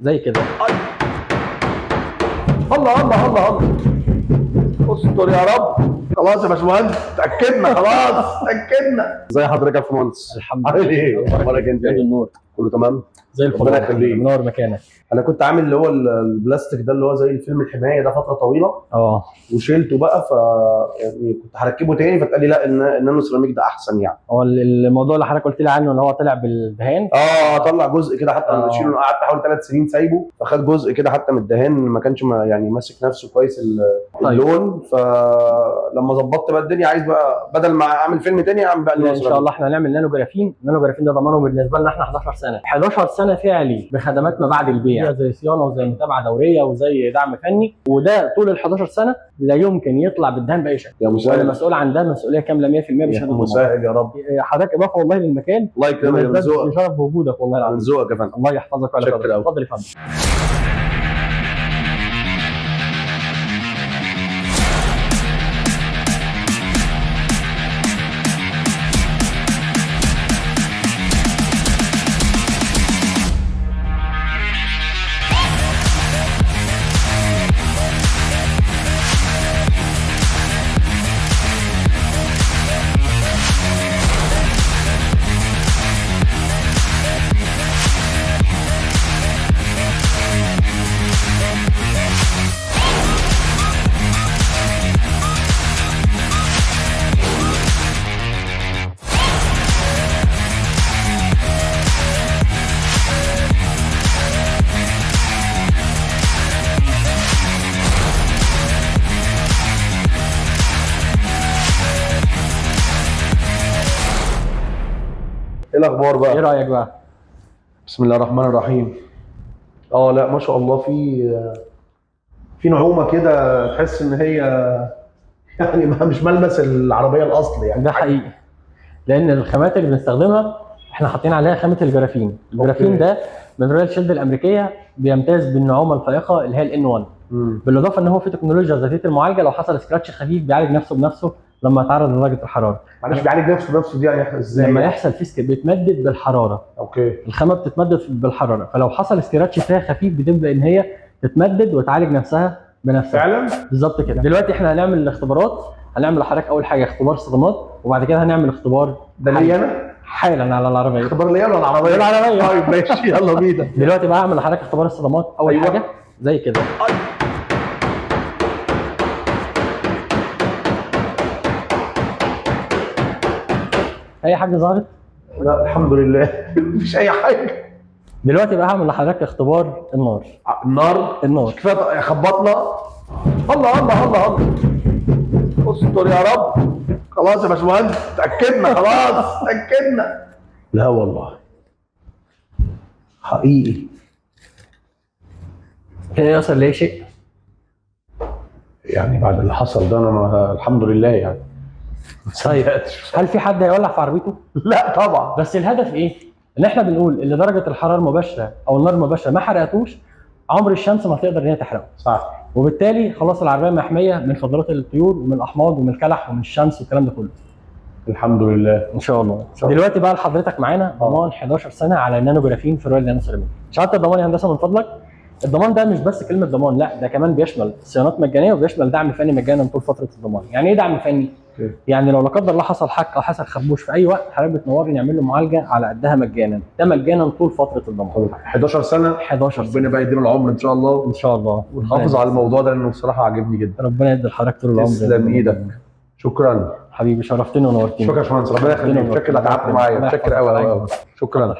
زي كده. الله الله الله الله، استر يا رب. خلاص يا باشمهندس، اتاكدنا خلاص، اتاكدنا. ازي حضرتك يا باشمهندس؟ الحمد عامل لله. ايه؟ اخبارك انت ايه؟ النور كله تمام؟ زي الفل. ربنا يخليك. منور مكانك. انا كنت عامل اللي هو البلاستيك ده اللي هو زي الفيلم الحمايه ده فتره طويله، وشيلته بقى، ف يعني كنت هركبه تاني، فقال لي لا النانو سيراميك ده احسن يعني. هو الموضوع اللي حضرتك قلت لي عنه ان هو طلع بالدهان. طلع جزء كده حتى لما اشيله، قعدت حوالي 3 سنين سايبه، فخد جزء كده حتى من الدهان، ما كانش يعني ماسك نفسه كويس اللون. فلما ظبطت بقى الدنيا، عايز بقى بدل ما اعمل فيلم تاني اعمل بقى ان شاء الله احنا هنعمل نانو جرافين. نانو جرافين ده ضمانه بالنسبه لنا احنا 11 سنه، 11 سنه فعلي بخدمات ما بعد البيع، زي صيانه وزي متابعه دوريه وزي دعم فني، وده طول ال 11 سنه لا يمكن يطلع بالدهان باي شكل. يا مسهل. وانا مسؤول عن ده مسؤوليه كامله 100% بشهاده يا مسهل يا رب. حضرتك اضافه والله للمكان. الله يكرمك يا ذوقك، شرف بوجودك والله العظيم. من ذوقك يا فندم. الله يحفظك ويعلى قدرك. اتفضل يا فندم. ايه الاخبار بقى؟ ايه رايك بقى؟ بسم الله الرحمن الرحيم. لا ما شاء الله، في نعومه كده، تحس ان هي يعني مش ملمس العربيه الاصلي يعني. ده حقيقي، لان الخامات اللي بنستخدمها احنا حاطين عليها خامه الجرافين. الجرافين ده من رويال شيلد الامريكيه، بيمتاز بالنعومه الفائقه اللي هي الان 1. بالاضافه ان هو في تكنولوجيا ذاتيه المعالجه، لو حصل سكراتش خفيف بيعالج نفسه بنفسه لما يتعرض لدرجه الحراره. معلش، بيعالج نفسه دي يعني ازاي؟ لما يحصل فيه بيتمدد بالحراره. اوكي. الخامه بتتمدد بالحراره، فلو حصل سكراتش فيها خفيف بتبدا ان هي تتمدد وتعالج نفسها بنفسها. فعلا؟ بالظبط كده. دلوقتي احنا هنعمل الاختبارات. هنعمل لحضرتك اول حاجه اختبار صدمات، وبعد كده هنعمل اختبار ده ليا انا؟ حالا على العربيه. اختبار ليا ولا العربيه؟ العربيه. طيب ماشي، يلا بينا. دلوقتي بقى هعمل لحضرتك اختبار الصدمات. اول حاجه زي كده. اي حاجه ظهرت؟ لا الحمد لله مفيش اي حاجه. دلوقتي بقى هعمل لحضرتك اختبار النار. النار كفايه خبطنا. الله الله الله الله، استر يا رب. خلاص يا باشمهندس، اتاكدنا خلاص، اتاكدنا. لا والله حقيقي. كده يوصل ليه شيء؟ يعني بعد اللي حصل ده انا الحمد لله يعني. طيب هل في حد هيولع في عربيته؟ لا طبعا. بس الهدف ايه؟ ان احنا بنقول ان درجه الحراره المباشره او النار المباشره ما حرقتوش، عمر الشمس ما تقدر ان هي تحرقه. صح. وبالتالي خلاص العربيه محميه من فضلات الطيور ومن الاحماض ومن الكلح ومن الشمس والكلام ده كله. الحمد لله. ان شاء الله. دلوقتي بقى لحضرتك معانا ضمان 11 سنه على النانو جرافين في رويال نانو سيراميك. شهاده الضمان يا هندسه من فضلك. الضمان ده مش بس كلمه ضمان، لا ده كمان بيشمل صيانات مجانيه وبيشمل دعم فني مجانا طول فتره الضمان. يعني ايه دعم فني؟ يعني لو لا قدر الله حصل حك او حصل خربوش في اي وقت، حضرتك بتنورني نعمل له معالجه على قدها مجانا. ده مجانا طول فتره الضمان. 11 سنه. 11 سنه. ربنا بقى يدينا العمر ان شاء الله. ان شاء الله. ونحافظ على الموضوع ده لانه بصراحه عاجبني جدا. ربنا يدي لحضرتك طول العمر. تسلم ايدك. شكرا حبيبي، شرفتني ونورتني. شكرا يا باشمهندس، ربنا يخليك. شكرا انك قعدت معايا. شكرا قوي قوي. شكرا.